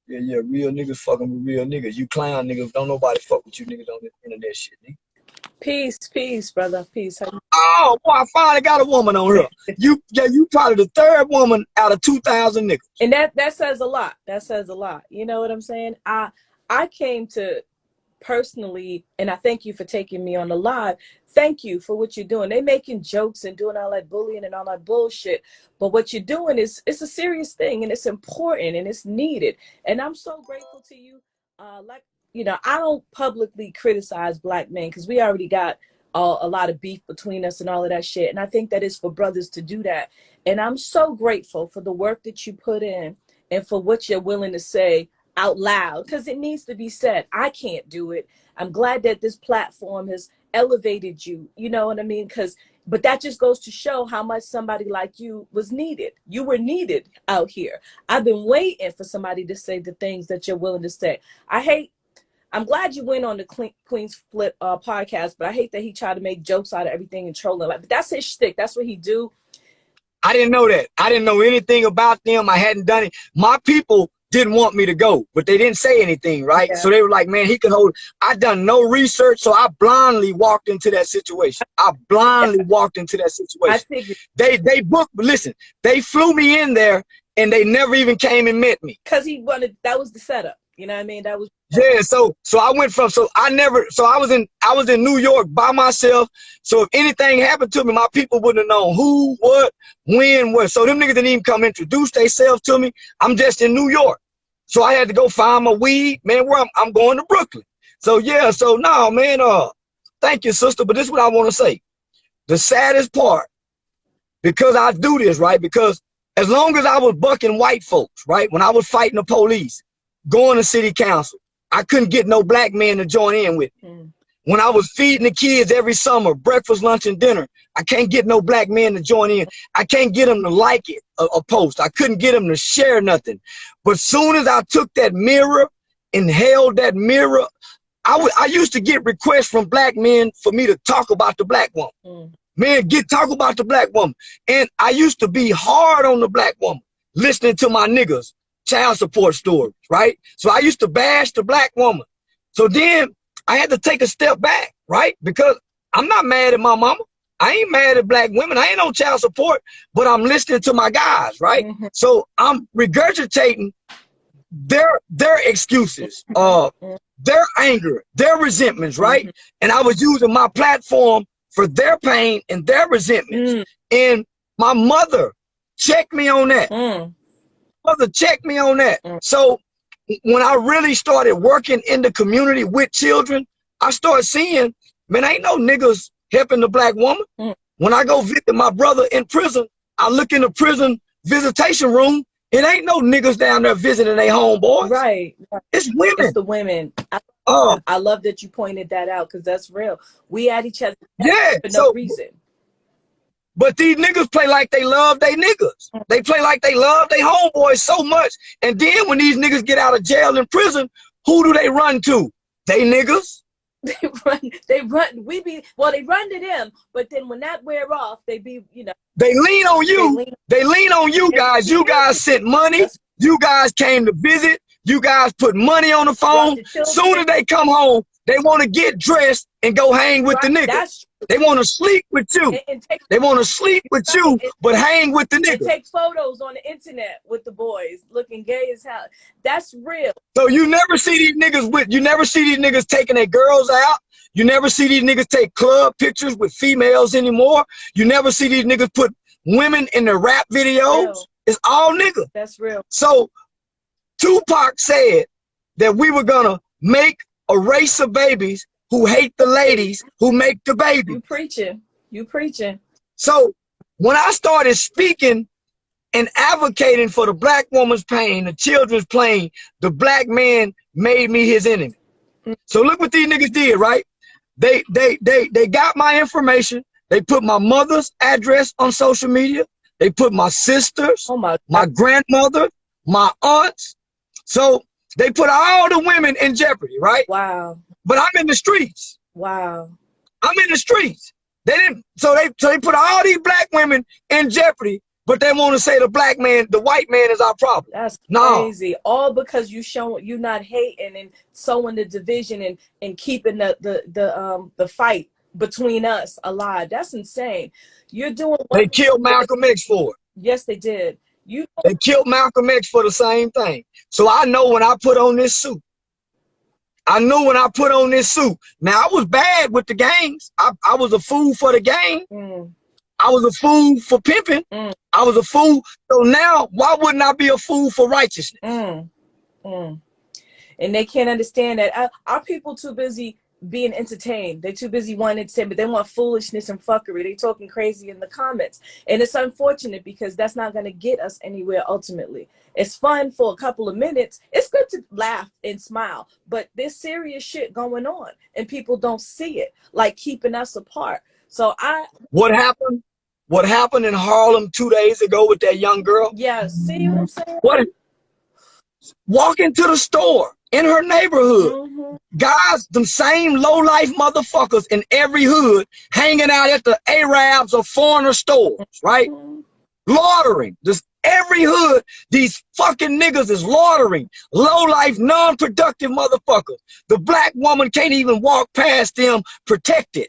Yeah, real niggas fucking with real niggas. You clown niggas, don't nobody fuck with you niggas on the internet shit, nigga. Peace, brother. Peace. Oh, boy, I finally got a woman on here. You probably the third woman out of 2,000 niggas. And that says a lot. That says a lot. You know what I'm saying? I came to personally, and I thank you for taking me on the live. Thank you for what you're doing. They making jokes and doing all that bullying and all that bullshit. But what you're doing is, it's a serious thing, and it's important, and it's needed. And I'm so grateful to you. Like, you know, I don't publicly criticize black men because we already got a lot of beef between us and all of that shit. And I think that is for brothers to do that. And I'm so grateful for the work that you put in and for what you're willing to say out loud, because it needs to be said. I can't do it. I'm glad that this platform has elevated you, you know what I mean? But that just goes to show how much somebody like you was needed. You were needed out here. I've been waiting for somebody to say the things that you're willing to say. I'm glad you went on the Queen's Flip podcast, but I hate that he tried to make jokes out of everything and trolling. Like, but that's his shtick. That's what he do. I didn't know that. I didn't know anything about them. I hadn't done it. My people didn't want me to go, but they didn't say anything, right? Yeah. So they were like, man, he can hold. I done no research, so I blindly walked into that situation. Walked into that situation. I figured. They booked, listen, they flew me in there and they never even came and met me. Because he wanted, that was the setup. You know what I mean? That was. Yeah, so I went from, I was in New York by myself. So if anything happened to me, my people wouldn't have known who, what, when, what. So them niggas didn't even come introduce themselves to me. I'm just in New York. So I had to go find my weed, man, where I'm going to Brooklyn. So yeah, so no, man, thank you, sister, but this is what I want to say. The saddest part, because I do this, right? Because as long as I was bucking white folks, right? When I was fighting the police, going to city council, I couldn't get no black man to join in with me. When I was feeding the kids every summer, breakfast, lunch, and dinner, I can't get no black man to join in. I can't get them to like it, a post. I couldn't get them to share nothing. But soon as I took that mirror and held that mirror, I used to get requests from black men for me to talk about the black woman. Man, talk about the black woman. And I used to be hard on the black woman, listening to my niggas. Child support stories, right? So I used to bash the black woman. So then I had to take a step back, right? Because I'm not mad at my mama. I ain't mad at black women. I ain't on child support, but I'm listening to my guys, right? So I'm regurgitating their excuses, their anger, their resentments, right? And I was using my platform for their pain and their resentments. And my mother checked me on that. Mother checked me on that. So when I really started working in the community with children, I started seeing, man, ain't no niggas helping the black woman. When I go visit my brother in prison, I look in the prison visitation room, it ain't no niggas down there visiting their homeboys. Right. It's women. It's the women. I love that you pointed that out, because that's real. We at each other for no reason. But these niggas play like they love they niggas. They play like they love they homeboys so much. And then when these niggas get out of jail and prison, who do they run to? They niggas. They run. They run to them, but then when that wear off, they be, you know. They lean on you. They lean on you guys. You guys sent money. You guys came to visit. You guys put money on the phone. Soon as they come home, they want to get dressed and go hang with the niggas. They want to sleep with you. They want to sleep with you, but hang with the niggas. They take photos on the internet with the boys, looking gay as hell. That's real. So you never see these niggas taking their girls out. You never see these niggas take club pictures with females anymore. You never see these niggas put women in their rap videos. It's all niggas. That's real. So Tupac said that we were gonna make a race of babies who hate the ladies who make the baby. You preaching. So when I started speaking and advocating for the black woman's pain, the children's pain, the black man made me his enemy. So look what these niggas did, right? They got my information. They put my mother's address on social media. They put my sisters, my grandmother, my aunts. So they put all the women in jeopardy, right? Wow. But I'm in the streets. Wow. I'm in the streets. They didn't. So they put all these black women in jeopardy but they want to say the black man, the white man is our problem. That's No. crazy. All because you not hating and sowing the division and keeping the fight between us alive. That's insane. You're doing what They killed Malcolm X for it. Yes, they did. They killed Malcolm X for the same thing. So I know when I put on this suit. I knew when I put on this suit. Now, I was bad with the gangs. I was a fool for the gang. I was a fool for pimping. I was a fool. So now, why wouldn't I be a fool for righteousness? And they can't understand that. Our people too busy being entertained. They're too busy wanting entertainment, but they want foolishness and fuckery. They talking crazy in the comments. And it's unfortunate because that's not going to get us anywhere ultimately. It's fun for a couple of minutes. It's good to laugh and smile, but there's serious shit going on and people don't see it, like keeping us apart. So what happened? What happened in Harlem 2 days ago with that young girl? Yeah, see what I'm saying? What? Walk into the store in her neighborhood. Guys, them same low-life motherfuckers in every hood hanging out at the Arabs or foreigner stores, right? Laundering. Just every hood, these fucking niggas is laundering. Low-life, non-productive motherfuckers. The black woman can't even walk past them protected.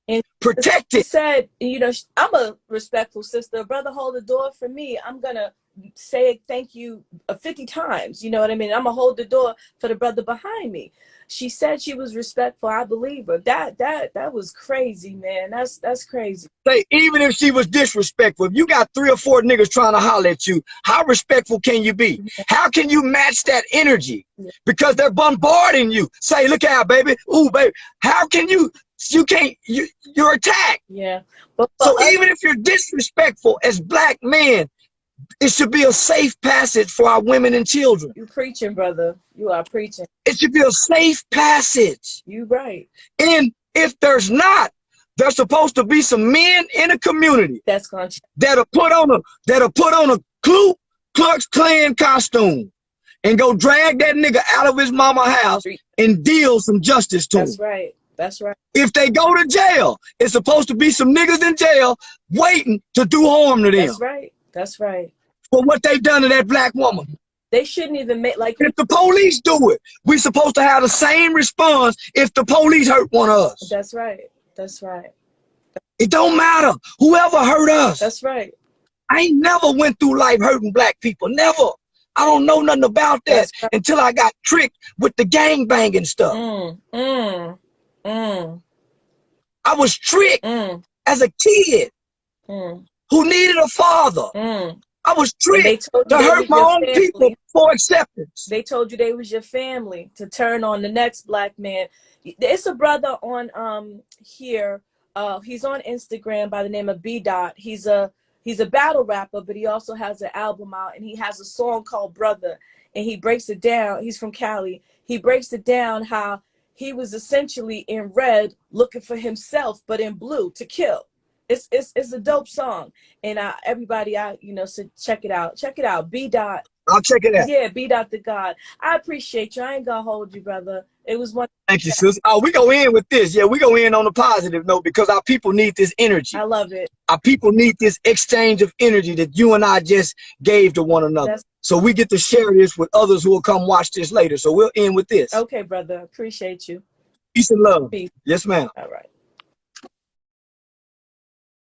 And protected. Said, you know, I'm a respectful sister. Brother, hold the door for me. I'm gonna say thank you 50 times. You know what I mean? I'm gonna hold the door for the brother behind me. She said she was respectful. I believe her. That was crazy, man. That's crazy. Say, even if she was disrespectful, if you got 3 or 4 niggas trying to holler at you, how respectful can you be? How can you match that energy? Because they're bombarding you. Say, look out, baby. Ooh, baby. How can you? You can't. You're attacked. Yeah. But so even if you're disrespectful as black men, it should be a safe passage for our women and children. You preaching, brother. You are preaching. It should be a safe passage. You right. And if there's not, there's supposed to be some men in the community that's gonna that'll put on a Ku Klux Klan costume and go drag that nigga out of his mama house and deal some justice to him. That's right. That's right. If they go to jail, it's supposed to be some niggas in jail waiting to do harm to them. That's right. That's right. For what they've done to that black woman. They shouldn't even make like. If the police do it, we're supposed to have the same response if the police hurt one of us. That's right. That's right. It don't matter. Whoever hurt us. That's right. I ain't never went through life hurting black people. Never. I don't know nothing about that until I got tricked with the gang banging stuff. I was tricked as a kid who needed a father. I was tricked to hurt my own people for acceptance. They told you they was your family to turn on the next black man. It's a brother on here. He's on Instagram by the name of B. He's a battle rapper, but he also has an album out and he has a song called Brother, and he breaks it down. He's from Cali. He breaks it down how he was essentially in red looking for himself, but in blue to kill. It's a dope song, and everybody so check it out. Check it out. B. I'll check it out. Yeah, B. The God. I appreciate you. I ain't gonna hold you, brother. It was one. Thank you, sis. Oh, we go in with this. Yeah, we go in on a positive note because our people need this energy. I love it. Our people need this exchange of energy that you and I just gave to one another. So we get to share this with others who will come watch this later. So we'll end with this. Okay, brother. Appreciate you. Peace and love. Peace. Yes, ma'am. All right.